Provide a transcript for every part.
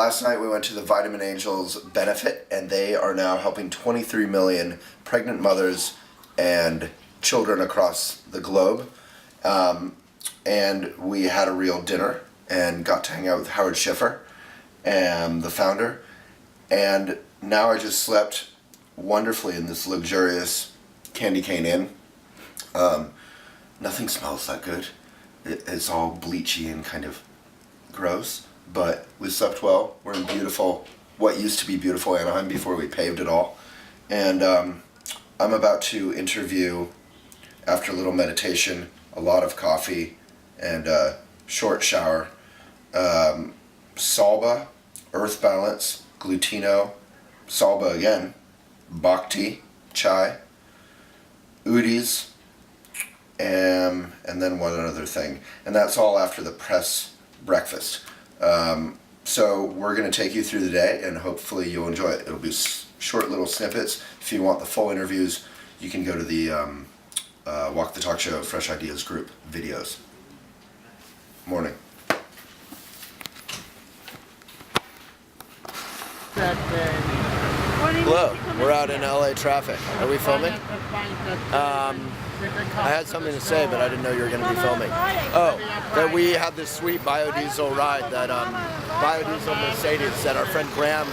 Last night we went to the Vitamin Angels benefit, and they are now helping 23 million pregnant mothers and children across the globe. And we had a real dinner and got to hang out with Howard Schiffer, and the founder. And now I just slept wonderfully in this luxurious candy cane inn. Nothing smells that good. It's all bleachy and kind of gross, but we slept well. We're in beautiful, what used to be beautiful Anaheim before we paved it all. And I'm about to interview, after a little meditation, a lot of coffee, and a short shower, Salba, Earth Balance, Glutino, Salba again, Bhakti, Chai, Udis, and then one other thing. And that's all after the press breakfast. So we're going to take you through the day, and hopefully you'll enjoy it. It'll be short little snippets. If you want the full interviews, you can go to the Walk the Talk Show Fresh Ideas group videos. Morning. Hello, we're out in LA traffic. Are we filming? I had something to say, but I didn't know you were going to be filming. Oh, that we had this sweet biodiesel ride, that biodiesel Mercedes that our friend Graham,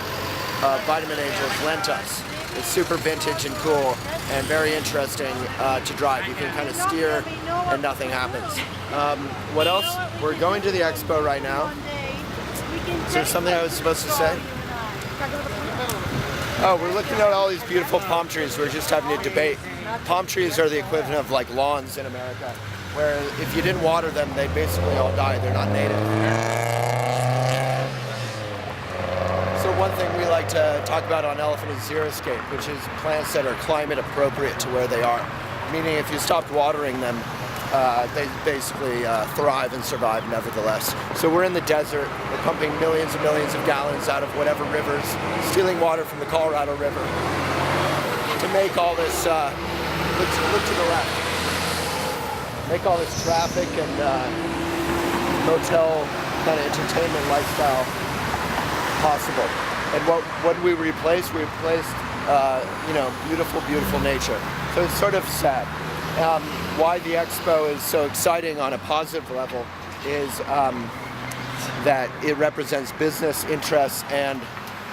Vitamin Angels, lent us. It's super vintage and cool and very interesting to drive. You can kind of steer and nothing happens. What else? We're going to the Expo right now. Is there something I was supposed to say? Oh, we're looking at all these beautiful palm trees. We're just having a debate. Palm trees are the equivalent of like lawns in America, where if you didn't water them, they'd basically all die. They're not native. So one thing we like to talk about on Elephant is xeriscape, which is plants that are climate appropriate to where they are. Meaning if you stopped watering them, they basically thrive and survive nevertheless. So we're in the desert, we're pumping millions and millions of gallons out of whatever rivers, stealing water from the Colorado River to make all this, look to the left, make all this traffic and motel kind of entertainment lifestyle possible. And what did we replace? We replaced, beautiful, beautiful nature. So it's sort of sad. Why the Expo is so exciting on a positive level is that it represents business interests and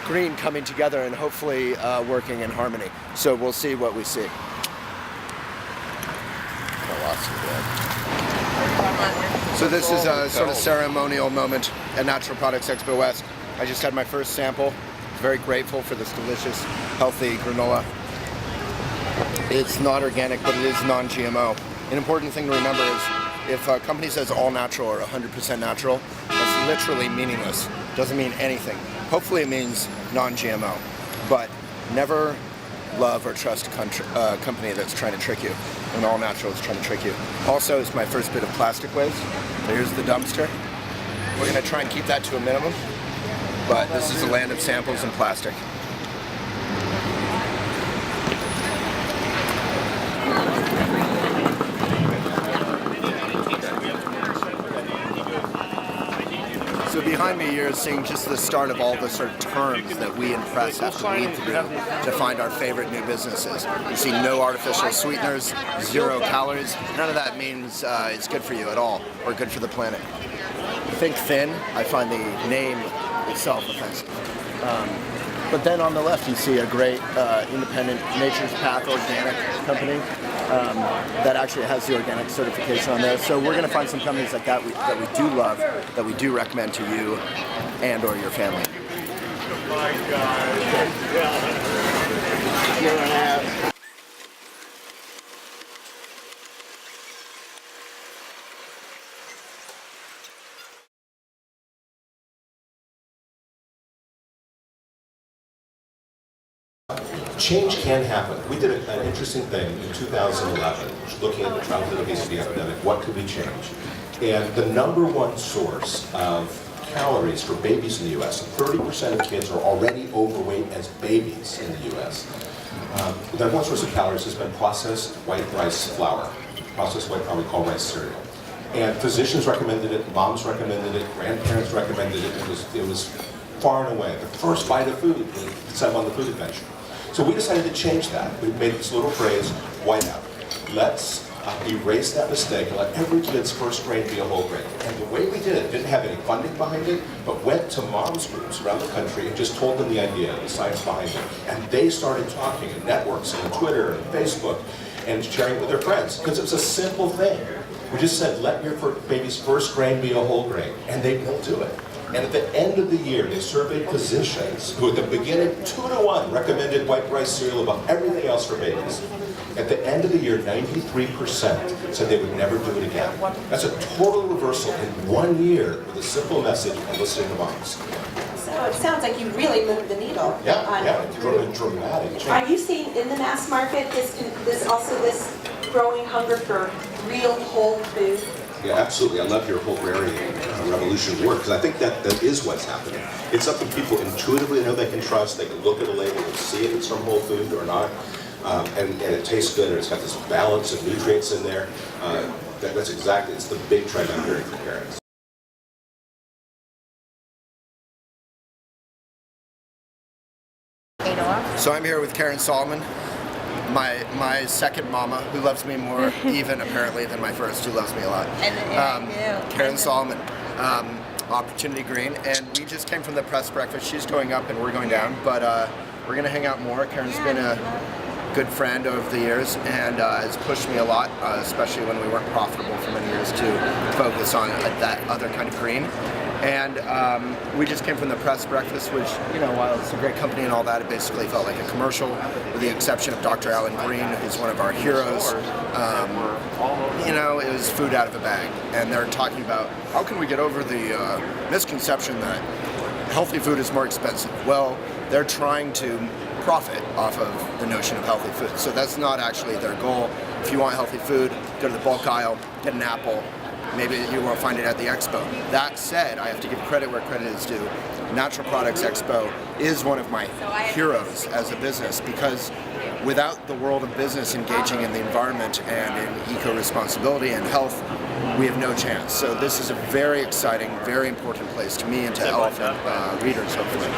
green coming together and hopefully working in harmony. So we'll see what we see. So this is a sort of ceremonial moment at Natural Products Expo West. I just had my first sample. Very grateful for this delicious, healthy granola. It's not organic, but it is non-GMO. An important thing to remember is if a company says all natural or 100% natural, that's literally meaningless. Doesn't mean anything. Hopefully it means non-GMO, but never love or trust a company that's trying to trick you, and all natural is trying to trick you. Also, it's my first bit of plastic waste. Here's the dumpster. We're going to try and keep that to a minimum, but this is a land of samples and plastic. So behind me you're seeing just the start of all the sort of terms that we in press have to read through to find our favorite new businesses. You see no artificial sweeteners, 0 calories. None of that means it's good for you at all or good for the planet. Think thin, I find the name itself offensive. But then on the left you see a great independent Nature's Path organic company that actually has the organic certification on there. So we're going to find some companies like that that we do love, that we do recommend to you and or your family. Change can happen. We did an interesting thing in 2011, looking at the childhood obesity epidemic. What could we change? And the #1 source of calories for babies in the U.S., 30% of kids are already overweight as babies in the U.S. The #1 source of calories has been processed white rice flour, processed white flour we call rice cereal. And physicians recommended it, moms recommended it, grandparents recommended it. It was far and away, the first bite of food when we set them on the food adventure. So we decided to change that. We made this little phrase, whiteout. Let's erase that mistake and let every kid's first grain be a whole grain. And the way we did it, didn't have any funding behind it, but went to moms groups around the country and just told them the idea, the science behind it. And they started talking in networks and on Twitter and Facebook and sharing it with their friends, because it was a simple thing. We just said, let your baby's first grain be a whole grain, and they will do it. And at the end of the year, they surveyed physicians who at the beginning, 2-to-1, recommended white rice cereal above everything else for babies. At the end of the year, 93% said they would never do it again. That's a total reversal in 1 year with a simple message and listening to moms. So it sounds like you really moved the needle. Dramatic change. Are you seeing in the mass market this growing hunger for real whole food? Yeah, absolutely. I love your whole dairy revolution work, because I think that is what's happening. It's something people intuitively know they can trust. They can look at a label and see if it's from whole food or not. And it tastes good, and it's got this balance of nutrients in there. That's exactly, it's the big trend I'm hearing from parents. So I'm here with Karen Solomon, my second mama, who loves me more even apparently than my first, who loves me a lot. Karen Solomon, Opportunity Green, and we just came from the press breakfast. She's going up and we're going down, but we're gonna hang out more. Karen's been a good friend over the years and has pushed me a lot, especially when we weren't profitable for many years, to focus on that other kind of green. And we just came from the press breakfast, which, you know, while it's a great company and all that, it basically felt like a commercial, with the exception of Dr. Alan Green, who's one of our heroes. You know, it was food out of a bag. And they're talking about, how can we get over the misconception that healthy food is more expensive? Well, they're trying to profit off of the notion of healthy food. So that's not actually their goal. If you want healthy food, go to the bulk aisle, get an apple. Maybe you won't find it at the Expo. That said, I have to give credit where credit is due. Natural Products Expo is one of my heroes as a business, because without the world of business engaging in the environment and in eco-responsibility and health, we have no chance. So this is a very exciting, very important place to me and to elephant readers, hopefully.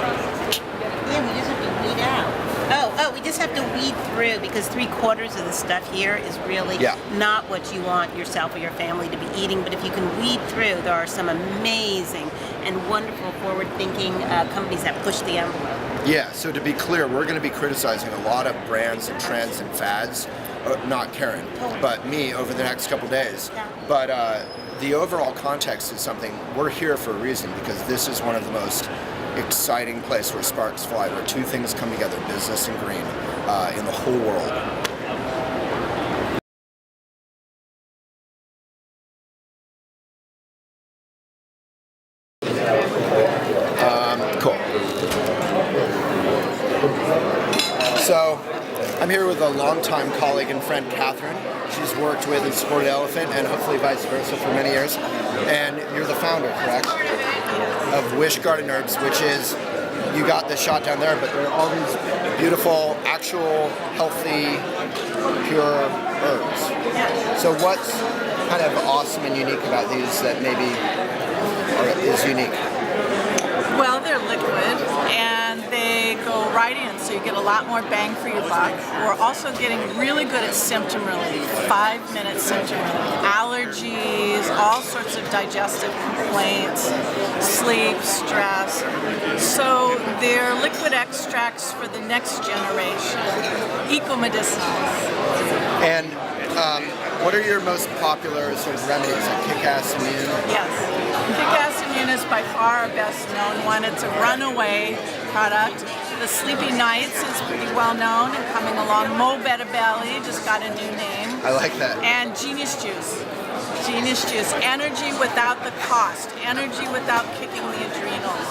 Yeah, we just have to weed out. Oh, we just have to weed through, because 3/4 of the stuff here is really not what you want yourself or your family to be eating. But if you can weed through, there are some amazing and wonderful forward-thinking companies that push the envelope. Yeah, so to be clear, we're going to be criticizing a lot of brands and trends and fads, not Karen, but me over the next couple days. But the overall context is something, we're here for a reason, because this is one of the most exciting place where sparks fly, where two things come together, business and green, in the whole world. Cool. So, I'm here with a longtime colleague and friend, Catherine. She's worked with and supported Elephant, and hopefully vice versa, for many years. And you're the founder, correct? Of Wish Garden Herbs, which is, you got the shot down there, but there are all these beautiful, actual, healthy, pure herbs. So what's kind of awesome and unique about these that maybe is unique? Well, they're liquid and they go right in, so you get a lot more bang for your buck. We're also getting really good at symptom relief, 5-minute symptom relief, allergies, all sorts of digestive complaints, sleep, stress. So they're liquid extracts for the next generation, eco-medicinals. And what are your most popular sort of remedies, like Kick-Ass Immune? Yes. Kick-Ass Immune is by far our best known one. It's a runaway product. The Sleepy Nights is pretty well known and coming along. Mo Better Belly just got a new name. I like that. And Genius Juice. Genius Juice. Energy without the cost. Energy without kicking the adrenals.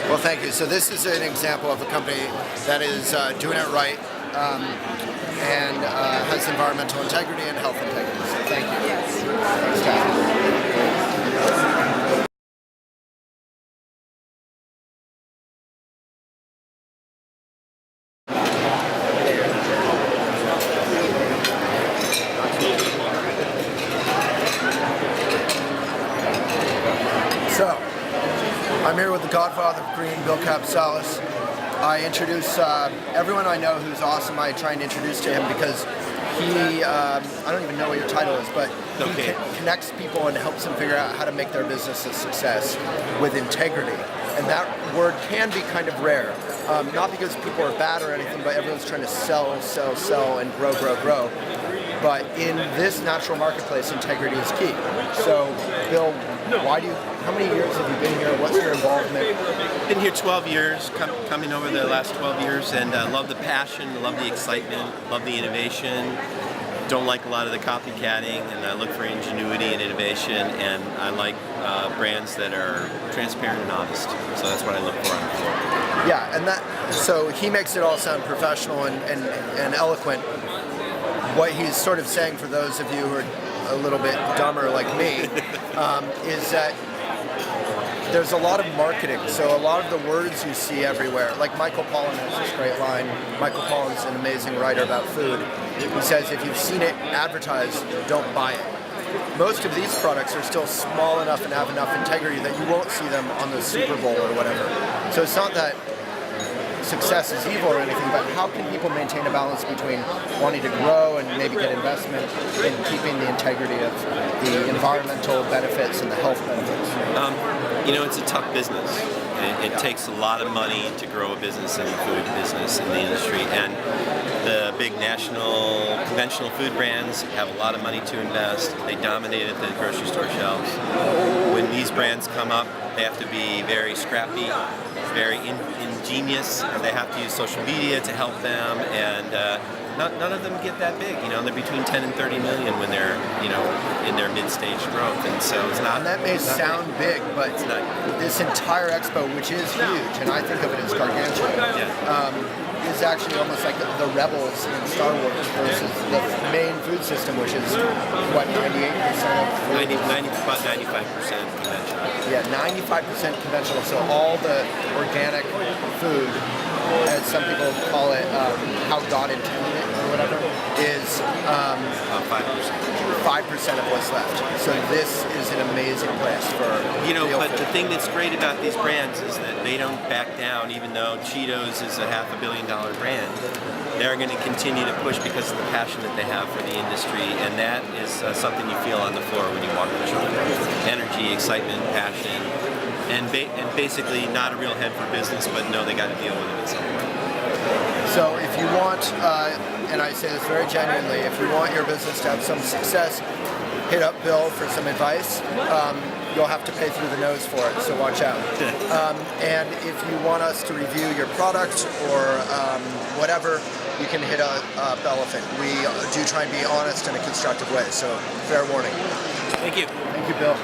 Well, thank you. So this is an example of a company that is doing it right and has environmental integrity and health integrity. So thank you. Yes. Thanks, Catherine. So, I'm here with the godfather of green, Bill Capsalis. I introduce everyone I know who's awesome. I try and introduce to him because he, I don't even know what your title is, but he connects people and helps them figure out how to make their business a success with integrity. And that word can be kind of rare. Not because people are bad or anything, but everyone's trying to sell, and grow. But in this natural marketplace, integrity is key. So, Bill, how many years have you been here? What's your involvement? Been here 12 years, coming over the last 12 years, and love the passion, love the excitement, love the innovation. Don't like a lot of the copycatting, and I look for ingenuity and innovation, and I like brands that are transparent and honest. So that's what I look for on the floor. Yeah, and so he makes it all sound professional and eloquent. What he's sort of saying, for those of you who are a little bit dumber like me, is that there's a lot of marketing. So a lot of the words you see everywhere, like Michael Pollan has this great line. Michael Pollan's an amazing writer about food. He says, if you've seen it advertised, don't buy it. Most of these products are still small enough and have enough integrity that you won't see them on the Super Bowl or whatever. So it's not that success is evil or anything, but how can people maintain a balance between wanting to grow and maybe get investment and keeping the integrity of the environmental benefits and the health benefits? It's a tough business. It takes a lot of money to grow a business in the food business in the industry, and the big national conventional food brands have a lot of money to invest. They dominate at the grocery store shelves. When these brands come up, they have to be very scrappy, very ingenious. They have to use social media to help them, and none of them get that big. They're between 10 and 30 million when they're in their mid-stage growth, and so it's not. And that may sound big, but it's not. This entire expo, which is huge, and I think of it as gargantuan, is actually almost like the rebels in Star Wars versus the main food system, which is what 98% of food. About 95% conventional. Yeah, 95% conventional. So all the organic food, as some people call it, how God intended it or whatever, is 5% of what's left. So this is an amazing place for but food. the thing that's great about these brands is that they don't back down. Even though Cheetos is a $500 million brand, they're going to continue to push because of the passion that they have for the industry, and that is something you feel on the floor when you walk the show. Energy, excitement, passion, and basically not a real head for business, but no, they got to deal with it at some point. So if you want, and I say this very genuinely, if you want your business to have some success, hit up Bill for some advice. You'll have to pay through the nose for it, so watch out. And if you want us to review your product or whatever, you can hit up Elephant. We do try and be honest in a constructive way, so fair warning. Thank you. Thank you, Bill.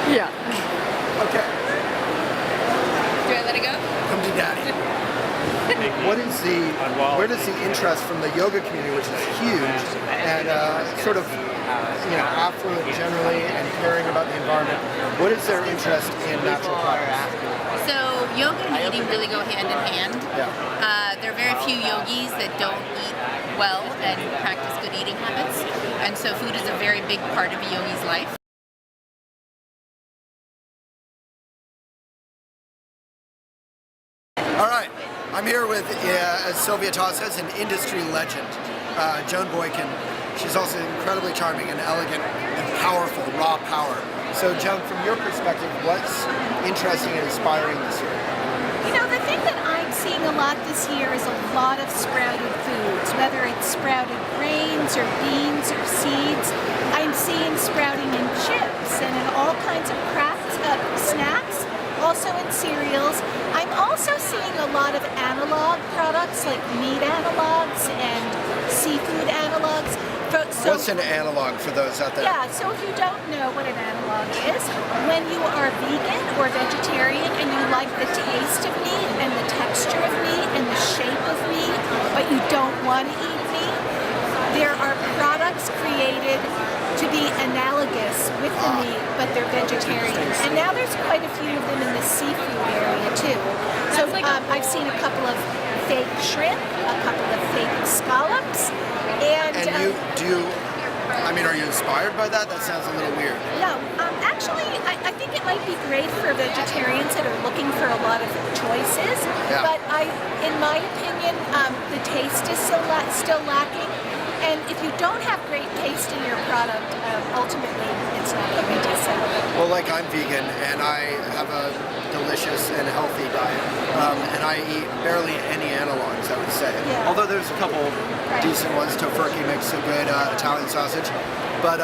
Yeah. Okay, Do I let it go? come to Daddy. Where does the interest from the yoga community, which is huge, and sort of, affluent generally and caring about the environment, what is their interest in natural products? So yoga and eating really go hand in hand. Yeah. There are very few yogis that don't eat well and practice good eating habits, and so food is a very big part of a yogi's life. All right, I'm here with, as Sylvia Toss says, an industry legend, Joan Boykin. She's also incredibly charming and elegant and powerful, raw power. So Joan, from your perspective, what's interesting and inspiring this year? The thing that I'm seeing a lot this year is a lot of sprouted foods, whether it's sprouted grains or beans or seeds. I'm seeing sprouting in chips and in all kinds of snacks, also in cereals. I'm also seeing a lot of analog products like meat analogs and seafood analogs. What's an analog for those out there? Yeah, so if you don't know what an analog is, when you are vegan or vegetarian and you like the taste of meat and the texture of meat and the shape of meat, but you don't want to eat meat, there are products created to be analogous with the meat, but they're vegetarian. And now there's quite a few of them in the seafood area too. So I've seen a couple of fake shrimp, a couple of fake scallops, and are you inspired by that? That sounds a little weird. no, actually, I think it might be great for vegetarians that are looking for a lot of choices. Yeah. But in my opinion, the taste is still lacking. And if you don't have great taste in your product, ultimately it's not going to sell. Well, like I'm vegan and I have a delicious and healthy diet, and I eat barely any analogs, I would say. Yeah. Although there's a couple decent ones. Tofurkey makes a good Italian sausage, but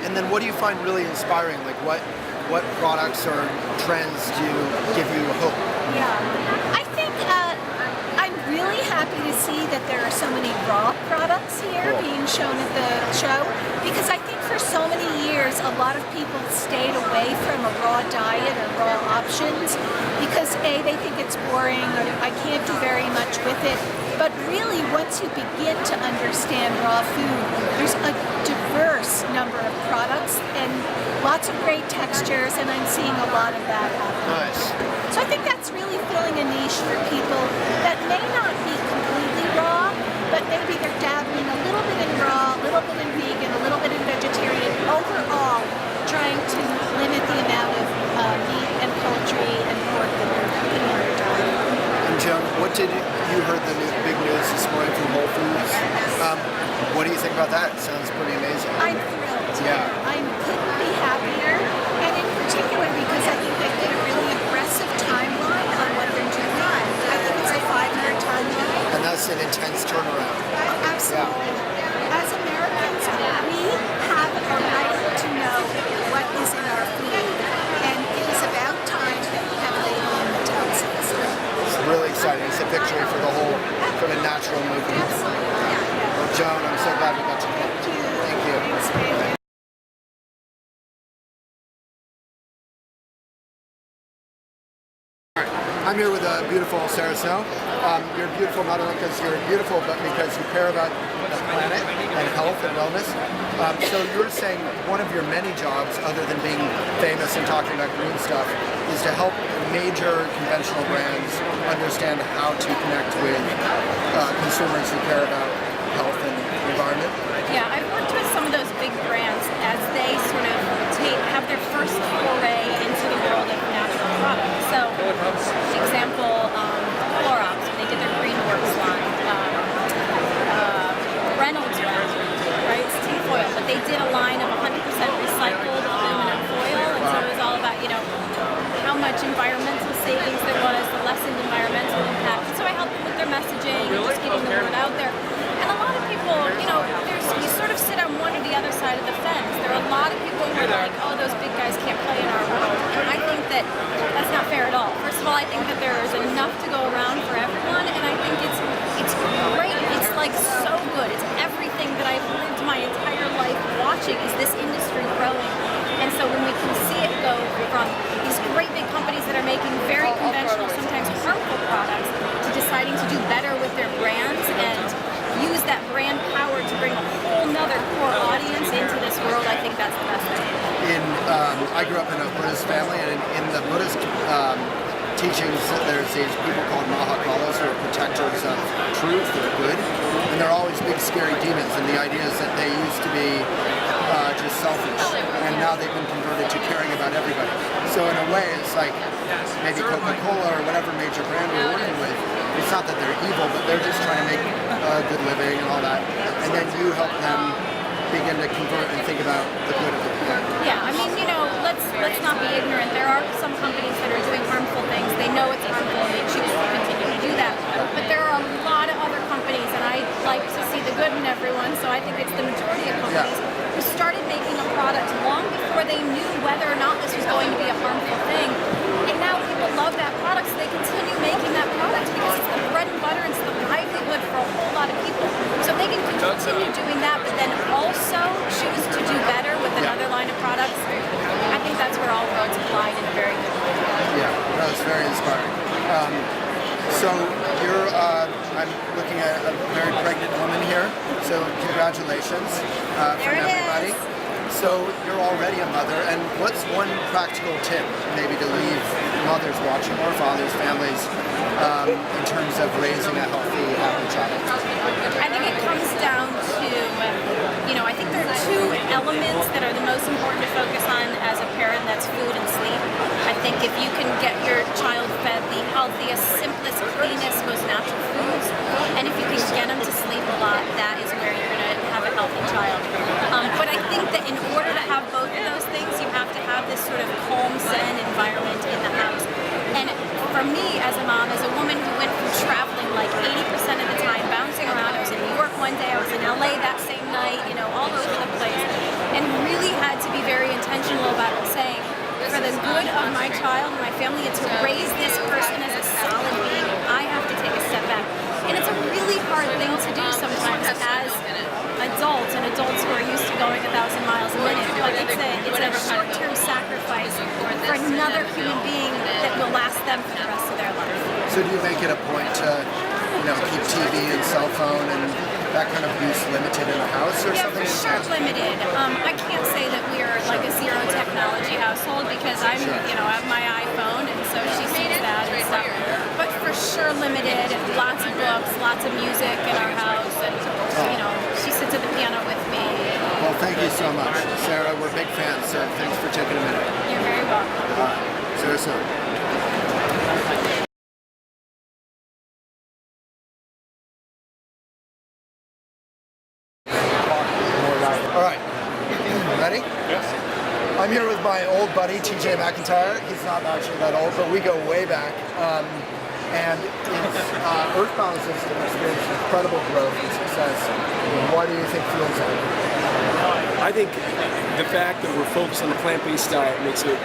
and then what do you find really inspiring? Like what products or trends do give you hope? Yeah, I think I'm really happy to see that there are so many raw products here being shown at the show, because I think for so many years a lot of people stayed away from a raw diet or raw options because A, they think it's boring or I can't do very much with it. But really, once you begin to understand raw food, there's a diverse number of products and lots of great textures, and I'm seeing a lot of that happen. Nice. So I think that's really filling a niche for people that may not be completely raw, but maybe they're dabbling a little bit in raw, a little bit in vegan, a little bit in vegetarian, overall trying to limit the amount of meat and poultry and pork that they're putting in their diet. And Joan, you heard the big news this morning from Whole Foods? What do you think about that? It sounds pretty amazing. I'm thrilled. Yeah. I couldn't be happier, and in particular because I think they did a really aggressive timeline on what they're doing. I think it's a 5-year timeline. And that's an intense turnaround. Absolutely. As Americans, we have a right to know what is in our food, and it is about time that we have a label that tells us. It's really exciting. It's a victory for the whole sort of natural movement. Absolutely. Yeah. Well, Joan, I'm so glad we got to connect. Thank you. Thank you. Thanks, Brandon. I'm here with a beautiful Sarah Snow. You're beautiful not only because you're beautiful, but because you care about the planet and health and wellness. So you're saying one of your many jobs, other than being famous and talking about green stuff, is to help major conventional brands understand how to connect with consumers who care about health and the environment. Yeah, I've worked with some of those big brands as they sort of have their first foray into the world of natural products. So, example, Clorox, when they did their Greenworks line, Reynolds Wrap, right? It's tin foil, but they did a line of 100% recycled aluminum foil, and so it was all about, how much environmental savings there was, the lessened environmental impact. So I helped them with their messaging, just getting the word out there. And a lot of people, you sort of sit on one or the other side of the fence. There are a lot of people who are like, oh, those big guys can't play in our world. And I think that that's not fair at all. First of all, I think that there is enough to go around for everyone, and I think it's great. It's like so good. It's everything that I've lived my entire life watching is this industry growing. And so when we can see it go from these great big companies that are making very conventional, sometimes harmful products, to deciding to do better with their brands and use that brand power to bring a whole nother core audience into this world, I think that's the best thing. I grew up in a Buddhist family, and in the Buddhist teachings, there's these people called Mahakalas, who are protectors of truth or good, and they're always big scary demons, and the idea is that they used to be just selfish, and now they've been converted to caring about everybody. So in a way, it's like maybe Coca-Cola or whatever major brand we're working with, it's not that they're evil, but they're just trying to make a good living and all that, and then you help them begin to convert and think about the good of the people. Yeah, I mean, let's not be ignorant. There are some companies that are doing harmful things. They know it's harmful and they choose to continue to do that. But there are a lot of other companies, and I like to see the good in everyone, so I think it's the majority of companies who started making a product long before they knew whether or not this was going to be a harmful thing. And now people love that product, so they continue making that product because it's the bread and butter, it's the livelihood for a whole lot of people. So they can continue doing that, but then also choose to do better with another line of products. I think that's where all roads collide in a very good way. Yeah, that was very inspiring. So I'm looking at a very pregnant woman here. So congratulations from everybody. So you're already a mother, and what's one practical tip maybe to leave mothers watching or fathers, families, in terms of raising a healthy, happy child? I think it comes down to, I think there are two elements that are the most important to focus on as a parent, that's food and sleep. I think if you can get your child fed the healthiest, simplest, cleanest, most natural foods, and if you can get them to sleep a lot, that is where you're going to have a healthy child. But I think that in order to have both of those things, you have to have this sort of calm, zen environment in the house. And for me, as a mom, as a woman who went from traveling like 80% of the time, bouncing around, I was in New York one day, I was in LA that same night, all over the place, and really had to be very intentional about saying, for the good of my child and my family, and to raise this person as a solid being, I have to take a step back. And it's a really hard thing to do sometimes as adults, and adults who are used to going 1,000 miles a minute, but it's a short-term sacrifice for another human being that will last them for the rest of their life. So do you make it a point to, keep TV and cell phone and that kind of use limited in the house or something? Yeah, for sure limited. I can't say that we're like a zero technology household because I have my iPhone, and so she sees that and stuff. But for sure limited. Lots of books, lots of music in our house, and she sits at the piano with me. Well, thank you so much, Sarah. We're big fans, so thanks for taking a minute. You're very welcome. All right. See you soon. All right, ready? Yes. I'm here with my old buddy, TJ McIntyre. He's not actually that old, but we go way back. And Earthbound has experienced incredible growth and success. Why do you think fuels that? I think the fact that we're focused on the plant-based diet makes it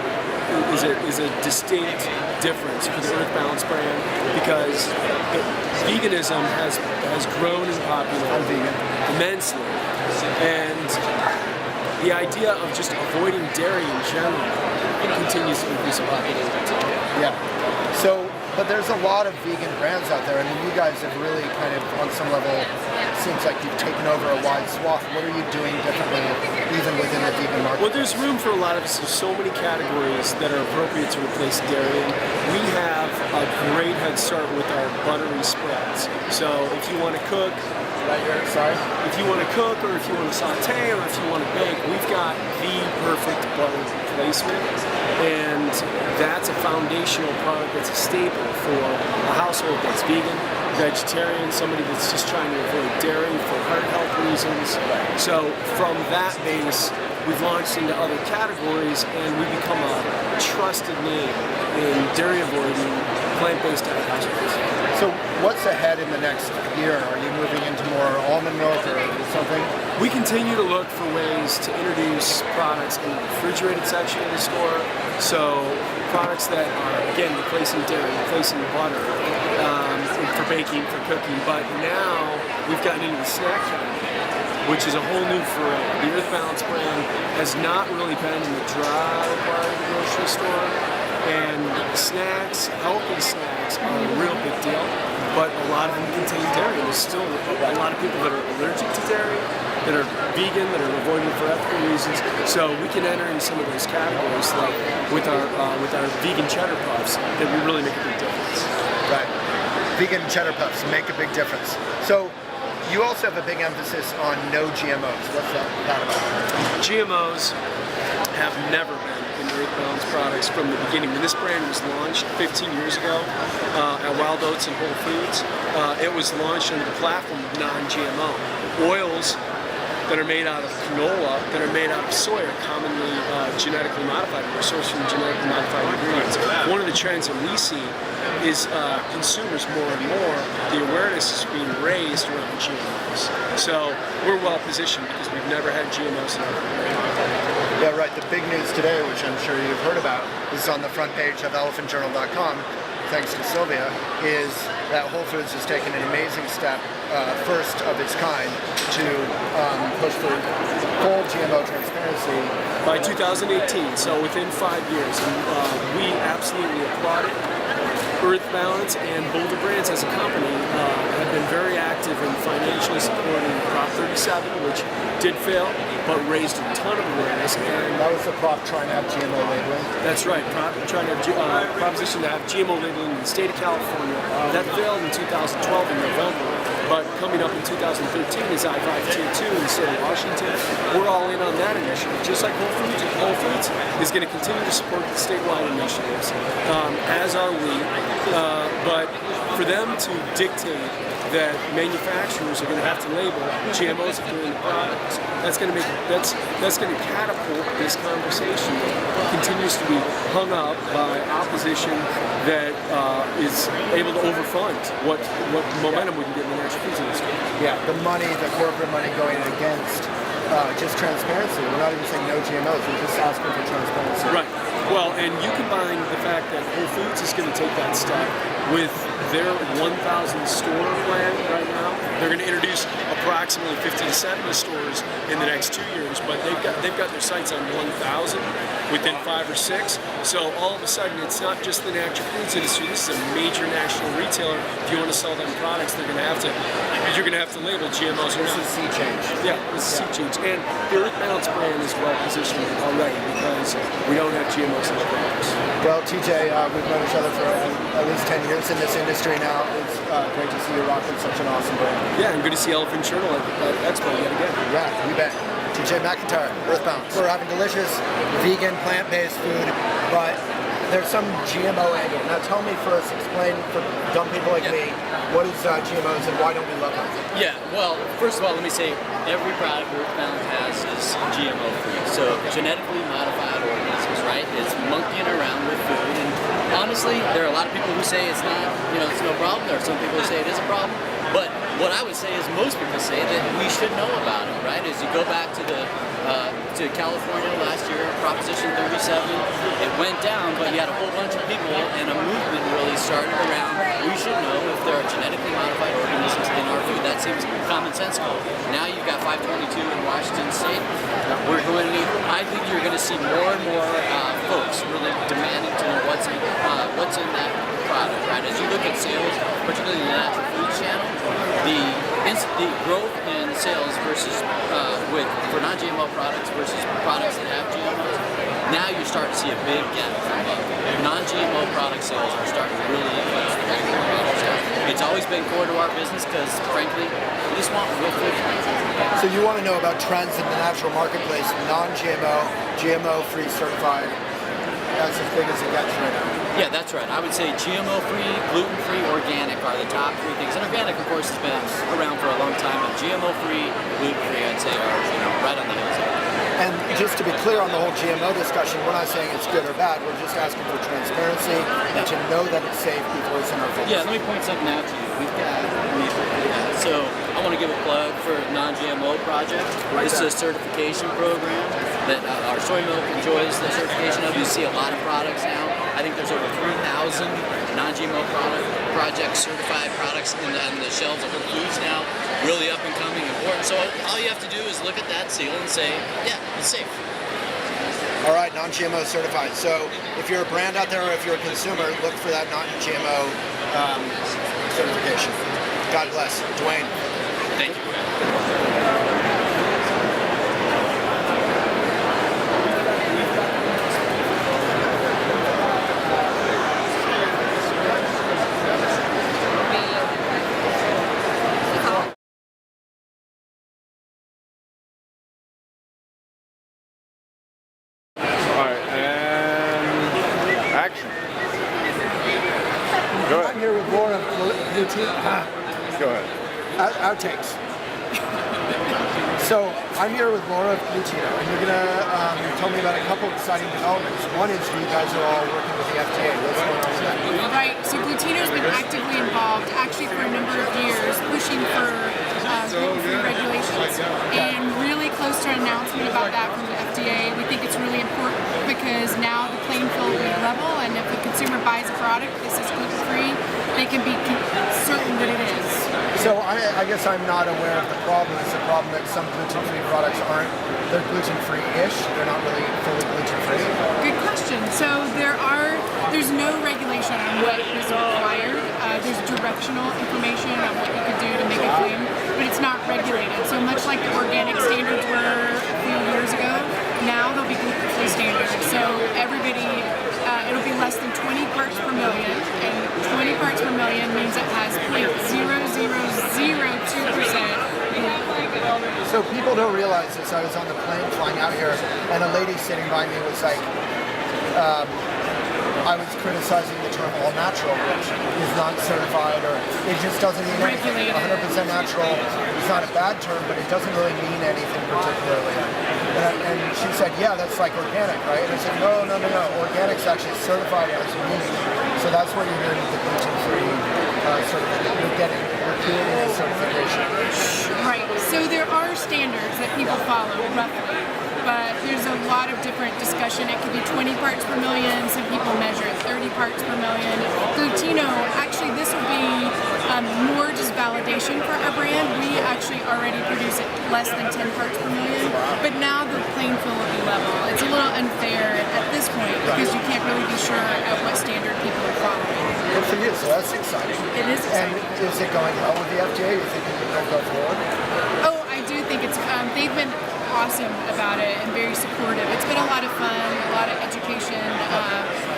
is a distinct difference for the Earth Balance brand, because veganism has grown in popularity immensely, and the idea of just avoiding dairy in general continues to increase in popularity. Yeah. So, but there's a lot of vegan brands out there. I mean, you guys have really kind of, on some level, seems like you've taken over a wide swath. What are you doing differently, even within the vegan market? Well, there's room for a lot of us. There's so many categories that are appropriate to replace dairy in. We have a great head start with our buttery spreads. So if you want to cook, if you want to cook, or if you want to saute, or if you want to bake, we've got the perfect butter replacement, and that's a foundational product that's a staple for a household that's vegan, vegetarian, somebody that's just trying to avoid dairy for heart health reasons. So from that base, we've launched into other categories, and we become a trusted name in dairy avoiding plant-based diet households. So what's ahead in the next year? Are you moving into more almond milk or something? We continue to look for ways to introduce products in the refrigerated section of the store. So products that are, again, replacing dairy, replacing butter, for baking, for cooking. But now we've gotten into the snack category, which is a whole new foray. The Earth Balance brand has not really been in the dry part of the grocery store. And snacks, healthy snacks, are a real big deal, but a lot of them contain dairy. There's still a lot of people that are allergic to dairy, that are vegan, that are avoiding it for ethical reasons. So we can enter in some of those categories, like with our vegan cheddar puffs, that we really make a big difference. Right. Vegan cheddar puffs make a big difference. So you also have a big emphasis on no GMOs. What's that about? GMOs have never been in Earth Balance products from the beginning. When this brand was launched 15 years ago at Wild Oats and Whole Foods, it was launched under the platform of non-GMO. Oils that are made out of canola, that are made out of soy, are commonly genetically modified, or sourced from genetically modified ingredients. One of the trends that we see is consumers more and more, the awareness is being raised around GMOs. So we're well positioned because we've never had GMOs in our brand. Yeah, right. The big news today, which I'm sure you've heard about, is on the front page of elephantjournal.com, thanks to Sylvia, is that Whole Foods has taken an amazing step, first of its kind, to push for full GMO transparency. By 2018, so within 5 years. And we absolutely applaud it. Earth Balance and Boulder Brands as a company have been very active in financially supporting Prop 37, which did fail, but raised a ton of awareness. And That was the prop trying to have GMO labeling. that's right, trying to have proposition to have GMO labeling in the state of California. That failed in 2012 in November, but coming up in 2013 is I-5 Tier 2 in the state of Washington. We're all in on that initiative, just like Whole Foods. Whole Foods is going to continue to support the statewide initiatives, as are we. But for them to dictate that manufacturers are going to have to label GMOs if they're in the products, that's going to catapult this conversation that continues to be hung up by opposition that is able to overfund what momentum we can get in the natural foods industry. Yeah, the money, the corporate money going against just transparency. We're not even saying no GMOs, we're just asking for transparency. Right. Well, and you combine the fact that Whole Foods is going to take that step with their 1,000 store plan right now. They're going to introduce approximately 50 to 70 stores in the next 2 years, but they've got their sights on 1,000 within 5 or 6. So all of a sudden, it's not just the natural foods industry. This is a major national retailer. If you want to sell them products, you're going to have to label GMOs. This is sea change. Yeah, this is sea change. And the Earth Balance brand is well positioned already because we don't have GMOs in the products. Well, TJ, we've known each other for at least 10 years in this industry now. It's great to see you rocking such an awesome brand. Yeah, and good to see Elephant Journal at Expo yet again. Yeah, you bet. TJ McIntyre, Earthbound. We're having delicious vegan, plant-based food, but there's some GMO angle. Now tell me first, explain for dumb people like me, what is GMOs and why don't we love them? Yeah, well, first of all, let me say every product Earthbound has is GMO free. So genetically modified organisms, right? It's monkeying around with food. And honestly, there are a lot of people who say it's not, it's no problem. There are some people who say it is a problem. But what I would say is most people say that we should know about it, right? As you go back to to California last year, Proposition 37, it went down, but you had a whole bunch of people and a movement really started around, we should know if there are genetically modified organisms in our food. That seems commonsensical. Now you've got 522 in Washington State. I think you're going to see more and more folks really demanding to know what's in that product, right? As you look at sales, particularly in the natural foods channel, the growth in sales versus for non-GMO products versus products that have GMOs, now you're starting to see a big gap come up. Non-GMO product sales are starting to really eclipse the GMO product sales. It's always been core to our business because, frankly, we just want real food. So you want to know about trends in the natural marketplace, non-GMO, GMO-free certified, that's as big as it gets right now. Yeah, that's right. I would say GMO-free, gluten-free, organic are the top 3 things. And organic, of course, has been around for a long time, but GMO-free, gluten-free, I'd say are right on the heels of it. And just to be clear on the whole GMO discussion, we're not saying it's good or bad, we're just asking for transparency and to know that it's safe before it's in our face. Yeah, let me point something out to you. So I want to give a plug for Non-GMO Project. This is a certification program that our soy milk enjoys the certification of. You see a lot of products now. I think there's over 3,000 non-GMO projects, certified products on the shelves of Whole Foods now. Really up and coming, important. So all you have to do is look at that seal and say, yeah, it's safe. All right, non-GMO certified. So if you're a brand out there or if you're a consumer, look for that non-GMO certification. God bless. Dwayne. Thank you. I'm here with Laura Go ahead. Outtakes. So I'm here with Laura Glutino, and you're going to tell me about a couple of exciting developments. One is you guys are all working with the FDA. What's going on with that? Right. So Glutino's been actively involved, actually for a number of years, pushing for gluten-free regulations, and really close to an announcement about that from the FDA. We think it's really important because now the playing field will be level, and if the consumer buys a product that is gluten-free, they can be certain that it is. So I guess I'm not aware of the problem. It's the problem that some gluten-free products aren't. They're gluten-free-ish. They're not really fully gluten-free. Good question. So there's no regulation on what is required. There's directional information on what you could do to make a claim, but it's not regulated. So much like the organic standards were a few years ago, now there'll be gluten-free standards. So everybody, it'll be less than 20 parts per million, and 20 parts per million means it has 0.0002%. So people don't realize this. I was on the plane flying out here, and a lady sitting by me was like, I was criticizing the term all natural, which is not certified, or it just doesn't mean anything. 100% natural is not a bad term, but it doesn't really mean anything particularly. And she said, yeah, that's like organic, right? And I said, no. Organic's actually certified as meat. So that's what you're doing with the gluten-free certificate. You're creating a certification. Right. So there are standards that people follow, roughly. But there's a lot of different discussion. It could be 20 parts per million. Some people measure it 30 parts per million. Glutino, actually, this will be more just validation for our brand. We actually already produce it less than 10 parts per million. But now the playing field will be level. It's a little unfair at this point because you can't really be sure at what standard people are following. Good for you. So that's exciting. It is exciting. And is it going well with the FDA? You think it'll go forward? Oh, I do think it's. They've been awesome about it and very supportive. It's been a lot of fun, a lot of education,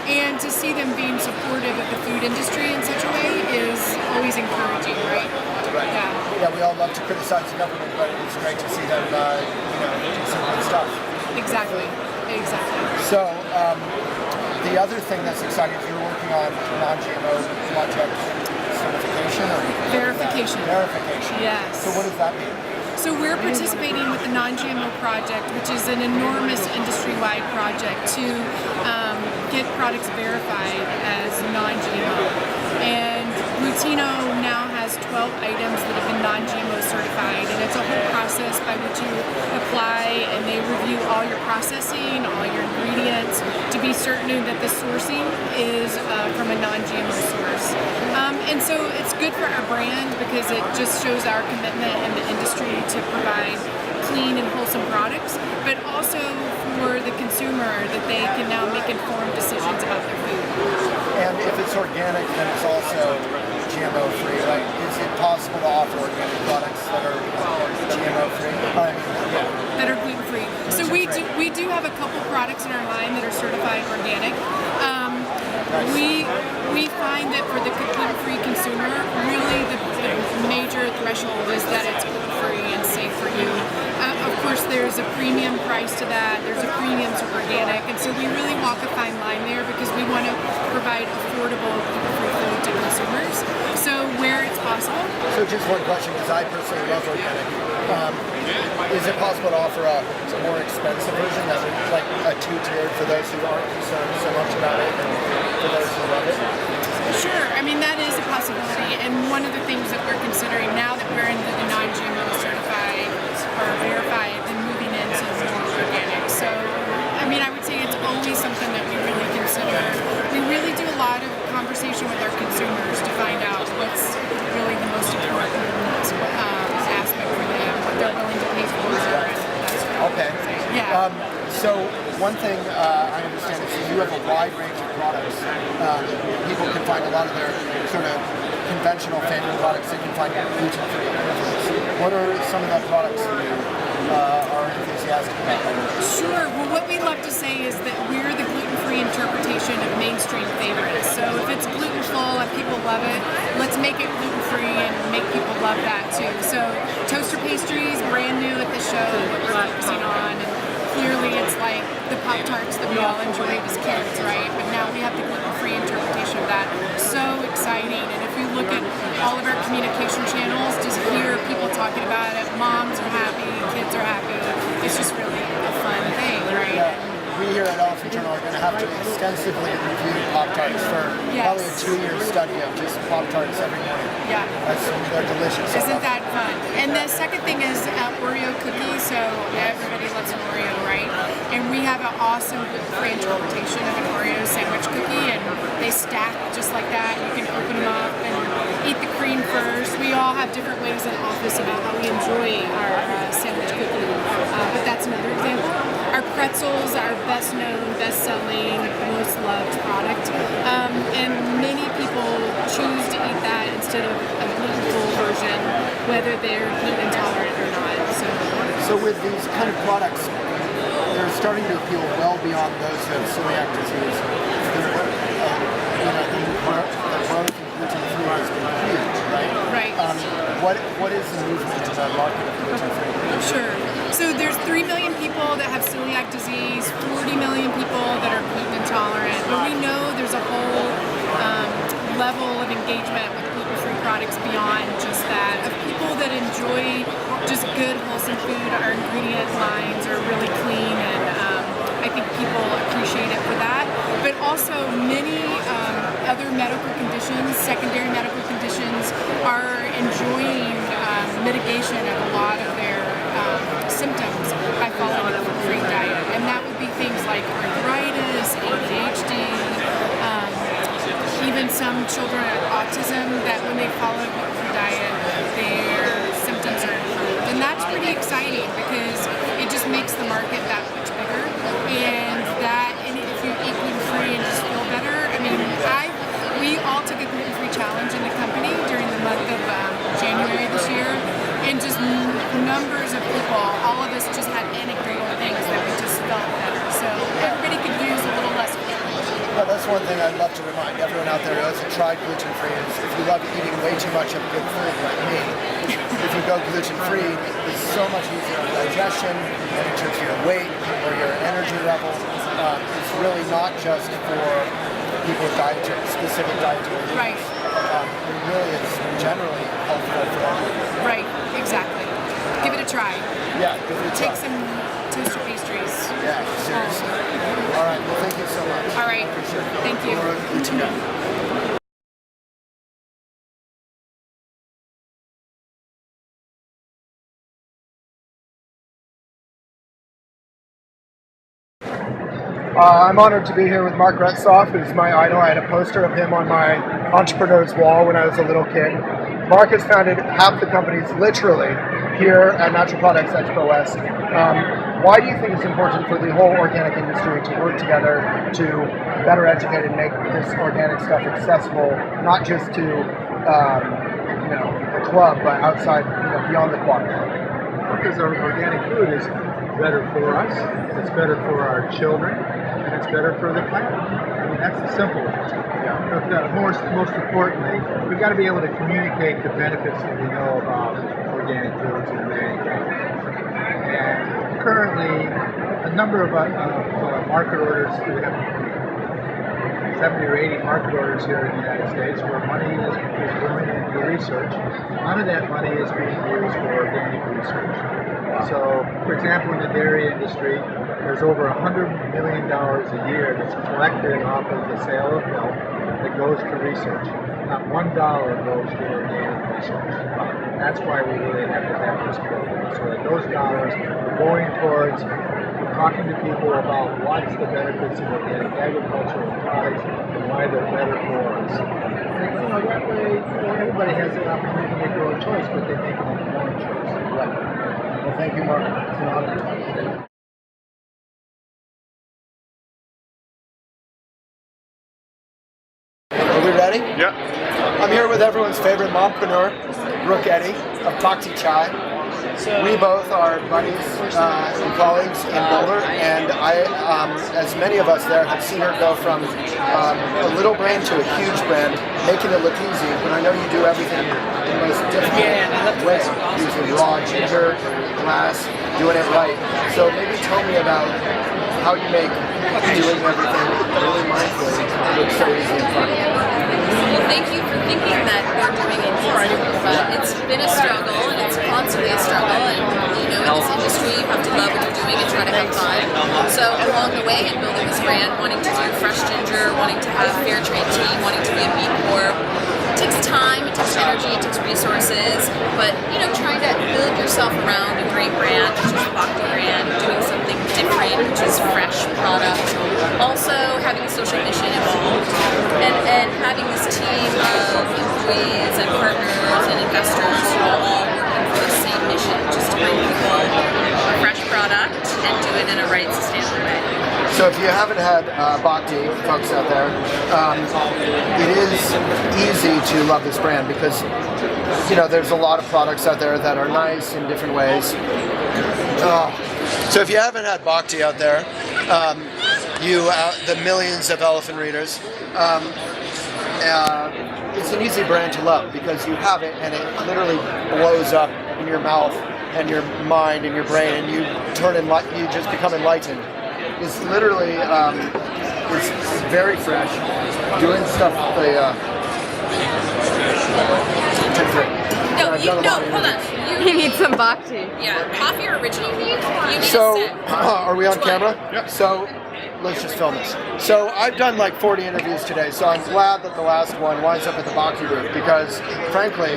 and to see them being supportive of the food industry in such a way is always encouraging, right? Right. Yeah, we all love to criticize the government, but it's great to see them, do some good stuff. Exactly. So, the other thing that's exciting is you're working on non-GMO project certification or verification. Verification. Yes. So what does that mean? So we're participating with the Non-GMO Project, which is an enormous industry-wide project to get products verified as non-GMO. And Glutino now has 12 items that have been non-GMO certified, and it's a whole process by which you apply, and they review all your processing, all your ingredients, to be certain that the sourcing is from a non-GMO source. And so it's good for our brand because it just shows our commitment in the industry to provide clean and wholesome products, but also for the consumer that they can now make informed decisions about their food. And if it's organic, then it's also GMO free, right? Is it possible to offer organic products that are GMO free? That are gluten free. So we do have a couple products in our line that are certified organic. We find that for the gluten-free consumer, really the major threshold is that it's gluten-free and safe for you. Of course, there's a premium price to that. There's a premium to organic, and so we really walk a fine line there because we want to provide affordable gluten-free food to consumers. So where it's possible. So just one question, because I personally love organic. Is it possible to offer a more expensive version that would, like a two-tiered for those who aren't concerned so much about it and for those who love it? Sure, I mean that is a possibility, and one of the things that we're considering now that we're into the non-GMO certified or verified and moving into more organic. So, I mean, I would say it's always something that we really consider. We really do a lot of conversation with our consumers to find out what's really the most important aspect for them, what they're willing to pay for. Okay. Yeah. So one thing I understand is that you have a wide range of products. People can find a lot of their sort of conventional family products they can find gluten-free. What are some of the products that you are enthusiastic about? Sure. Well, what we love to say is that we're the gluten-free interpretation of mainstream favorites. So if it's gluten-full and people love it, let's make it gluten-free and make people love that too. So toaster pastries, brand new at the show that we're focusing on. And clearly it's like the Pop-Tarts that we all enjoyed as kids, right? But now we have the gluten-free interpretation of that. So exciting. And if you look at all of our communication channels, just hear people talking about it. Moms are happy, kids are happy. It's just really a fun thing, right? We here at Elephant Journal are going to have to extensively review Pop-Tarts for probably a 2-year study of just Pop-Tarts every morning. Yeah. They're delicious. Isn't that fun? And the second thing is Oreo cookies. So everybody loves an Oreo, right? And we have an awesome gluten-free interpretation of an Oreo sandwich cookie, and they stack just like that. You can open them up and eat the cream first. We all have different ways in office about how we enjoy our sandwich cooking, but that's another example. Our pretzels are best known, best selling, most loved product, and many people choose to eat that instead of a gluten-full version, whether they're gluten intolerant or not. So with these kind of products, they're starting to appeal well beyond those who have celiac disease. The growth in gluten-free has been huge, right? Right. What is the movement in the market of gluten-free? Sure. So there's 3 million people that have celiac disease, 40 million people that are gluten intolerant, but we know there's a whole level of engagement with gluten-free products beyond just that, of people that enjoy just good, wholesome food. Our ingredient lines are really clean, and I think people appreciate it for that. But also many other medical conditions, secondary medical conditions, are enjoying mitigation of a lot of their symptoms by following a gluten-free diet. And that would be things like arthritis, ADHD, even some children with autism, that when they follow a gluten-free diet, their symptoms are improved. And that's pretty exciting because it just makes the market that much bigger. And if you eat gluten-free and just feel better, I mean, we all took a gluten-free challenge in the company during the month of January this year, and just numbers of people, all of us just had anecdotal things that we just felt better. So everybody could use a little less gluten. Well, that's one thing I'd love to remind everyone out there who hasn't tried gluten-free is if you love eating way too much of good food like me, if you go gluten-free, it's so much easier on digestion, and in terms of your weight or your energy level. It's really not just for people with specific dietary needs. Right. It really is generally helpful for everyone. Right, exactly. Give it a try. Yeah, give it a try. Take some toaster pastries. Yeah, seriously. All right, well, thank you so much. All right. Thank you. I'm honored to be here with Mark Retzoff, who's my idol. I had a poster of him on my entrepreneur's wall when I was a little kid. Mark has founded half the companies literally here at Natural Products Expo West. Why do you think it's important for the whole organic industry to work together to better educate and make this organic stuff accessible, not just to the club, but outside, beyond the quad? Because our organic food is better for us, it's better for our children, and it's better for the planet. I mean, that's the simple answer. But most importantly, we've got to be able to communicate the benefits that we know about organic foods and organic products. And currently, a number of market orders, we have 70 or 80 market orders here in the United States where money is going into research. None of that money is being used for organic research. So, for example, in the dairy industry, there's over $100 million a year that's collected off of the sale of milk that goes to research. Not $1 goes to organic research. That's why we really have to have this program, so that those dollars are going towards talking to people about what's the benefits of organic agricultural products and why they're better for us. And that way, everybody has the opportunity to make their own choice, but they make an informed choice. Right. Well, thank you, Mark. It's an honor to talk to you. Are we ready? Yeah. I'm here with everyone's favorite mompreneur, Brooke Eddy of Bhakti Chai. We both are buddies and colleagues in Boulder, and I, as many of us there, have seen her go from a little brand to a huge brand, making it look easy, but I know you do everything in the most difficult way, using raw ginger, glass, doing it right. So maybe tell me about how you make doing everything really mindfully look so easy and fun. Well, thank you for thinking that we're doing it easy, but it's been a struggle, and it's constantly a struggle, and in this industry you have to love what you're doing and try to have fun. So along the way in building this brand, wanting to do fresh ginger, wanting to have fair trade tea, wanting to be a B Corp, it takes time, it takes energy, it takes resources, but trying to build yourself around a great brand, which is a Bhakti brand, doing something different reframe, which is fresh product. Also having a social mission involved, and having this team of employees and partners and investors who are all working for the same mission, just to bring people fresh product and do it in a right, sustainable way. So if you haven't had bhakti, folks out there, it is easy to love this brand because, you know, there's a lot of products out there that are nice in different ways. So if you haven't had bhakti out there, the millions of elephant readers, it's an easy brand to love because you have it and it literally blows up in your mouth and your mind and your brain, and you you just become enlightened. It's literally it's very fresh, doing stuff. Hold on. You need some bhakti. Yeah, coffee or original? You need So, a sip. are we on camera? Yep. So, let's just film this. So, I've done like 40 interviews today, so I'm glad that the last one winds up at the bhakti booth because, frankly,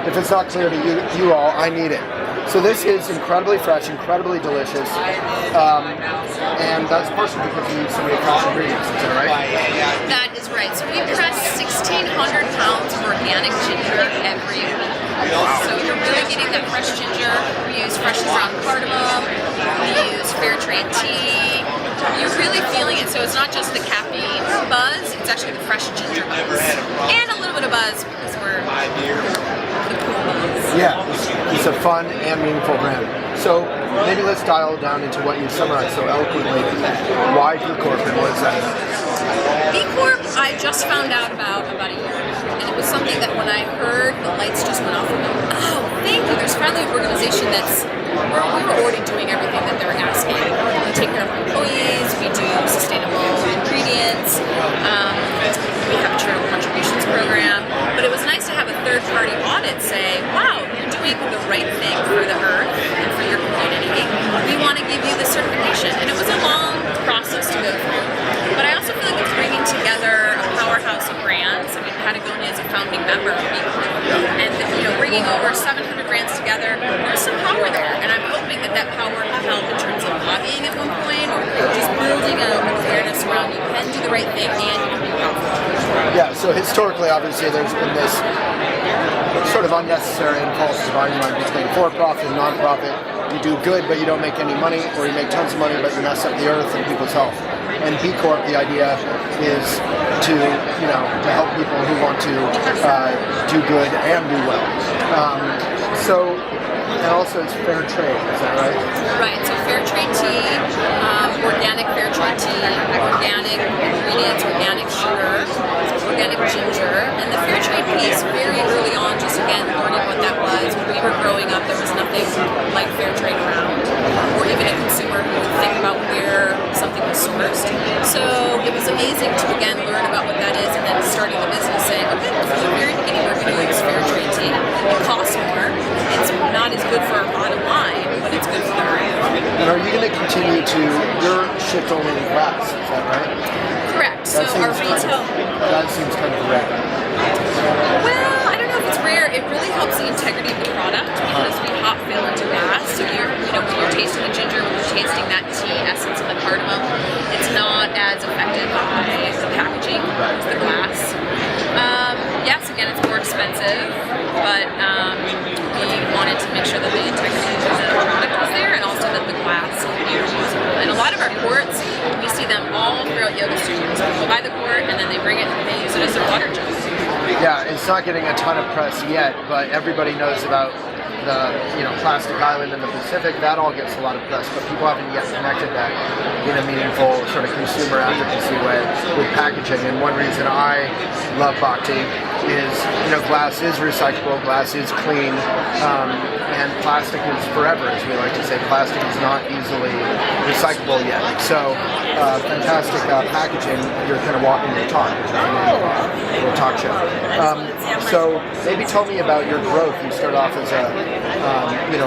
if it's not clear to you all, I need it. So this is incredibly fresh, incredibly delicious, and that's partially because we use so many fresh ingredients, is that right? That is right. So we press 1,600 pounds of organic ginger every week. So you're really getting that fresh ginger. We use fresh ground cardamom. We use fair trade tea. You're really feeling it. So it's not just the caffeine buzz, it's actually the fresh ginger buzz. And a little bit of buzz because we're the cool buzz. Yeah, it's a fun and meaningful brand. So maybe let's dial down into what you summarized so eloquently. Why B Corp and what is that about? B Corp, I just found out about a year ago. And it was something that when I heard, the lights just went off and go, oh, thank you. There's finally an organization we were already doing everything that they're asking. We take care of our employees, we do sustainable ingredients, we have a charitable contributions program, but it was nice to have a third-party audit say, wow, you're doing the right thing for the earth and for your community. We want to give you this certification. And it was a long process to go through. But I also feel like it's bringing together a powerhouse of brands. I mean, Patagonia is a founding member of B Corp. And bringing over 700 brands together, there's some power there. And I'm hoping that power can help in terms of lobbying at one point, or just building an awareness around you can do the right thing and you can be profitable. Yeah, so historically, obviously, there's been this sort of unnecessary and false dividing line between for-profit and non-profit. You do good, but you don't make any money, or you make tons of money, but you mess up the earth and people's health. And B Corp, the idea is to help people who want to do good and do well. And also it's fair trade, is that right? Right, so fair trade tea, organic fair trade tea, organic ingredients, organic sugar, organic ginger, and the fair trade piece very early on, just again learning what that was. When we were growing up, there was nothing like fair trade around, or even a consumer who would think about where something was sourced. So it was amazing to again learn about what that is, and then starting the business saying, okay, from the very beginning we're going to use fair trade tea. It costs more, it's not as good for our bottom line, but it's good for the brand. And are you going to continue to, you're shipped only in glass, is that right? Correct. So our retail. That seems kind of rare. Well, I don't know if it's rare. It really helps the integrity of the product because we hot fill into glass. So when you're tasting the ginger, when you're tasting that tea essence of the cardamom, it's not as affected by the packaging as the glass. Yes, again, it's more expensive, but we wanted to make sure that the integrity of the product was there, and also that the glass can be reusable. And a lot of our quarts, we see them all throughout yoga studios. People buy the quart and then they bring it and they use it as their water jug. Yeah, it's not getting a ton of press yet, but everybody knows about the plastic island in the Pacific. That all gets a lot of press, but people haven't yet connected that in a meaningful sort of consumer advocacy way with packaging. And one reason I love bhakti is glass is recyclable, glass is clean, and plastic is forever, as we like to say. Plastic is not easily recyclable yet. So fantastic packaging. You're kind of walking the talk, which is a little talk show. So maybe tell me about your growth. You start off as a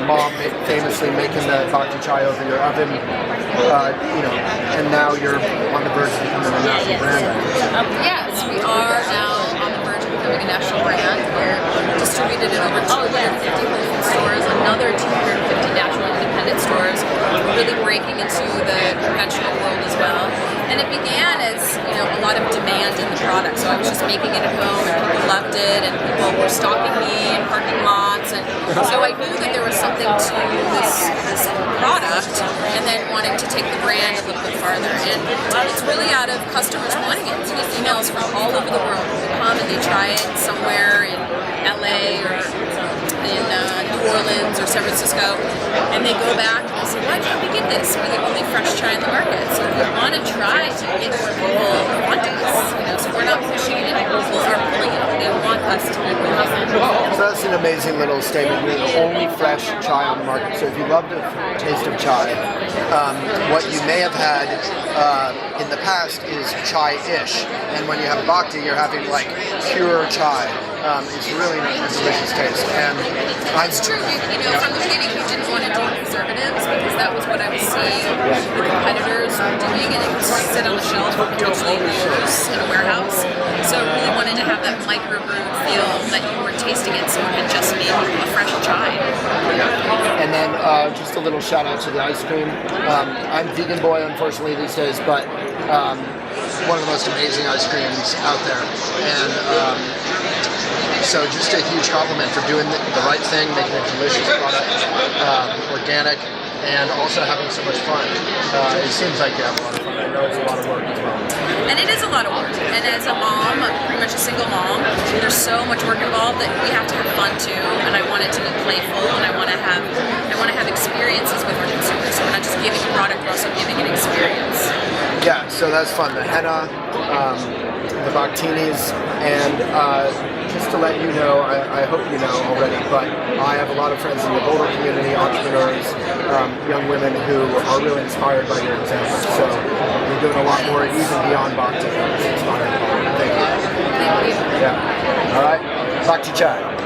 mom famously making the bhakti chai over your oven, and now you're on the verge of becoming a national brand. Yes, we are now on the verge of becoming a national brand. We're distributed in over 250 Whole Foods stores, another 250 natural independent stores. We're really breaking into the conventional world as well. And it began as, you know, a lot of demand in the product. So I was just making it at home and people loved it and people were stalking me in parking lots. And so I knew that there was something to this product and then wanting to take the brand a little bit farther. And it's really out of customers wanting it. So these emails from all over the world. They come and they try it somewhere in LA or in New Orleans or San Francisco, and they go back and they say, why can't we get this? We're the only fresh chai in the market. So we want to try to get more people wanting this. You know, so we're not pushing it, people are pulling it. They want us to be with them. So that's an amazing little statement. We're the only fresh chai on the market. So if you love the taste of chai, what you may have had in the past is chai-ish. And when you have bhakti, you're having like pure chai. It's really a delicious taste. And it's true. You know, from the beginning, we didn't want to do preservatives because that was what I was seeing the competitors were doing, and it would sit on the shelf for potentially years in a warehouse. So I really wanted to have that microbrewed feel that you were tasting it, someone had just made a fresh chai. And then just a little shout out to the ice cream. I'm vegan boy, unfortunately, these days, but one of the most amazing ice creams out there. And so just a huge compliment for doing the right thing, making a delicious product, organic, and also having so much fun. It seems like you have a lot of fun. I know it's a lot of work as well. And it is a lot of work. And as a mom, pretty much a single mom, there's so much work involved that we have to have fun too. And I want it to be playful, and I want to have experiences with our consumers. So we're not just giving a product, we're also giving an experience. Yeah, so that's fun. The henna, the bhaktinis, and just to let you know, I hope you know already, but I have a lot of friends in the Boulder community, entrepreneurs, young women who are really inspired by your example. So you're doing a lot more even beyond bhakti. It's inspiring. Thank you. Thank you. Yeah. All right. Bhakti Chai.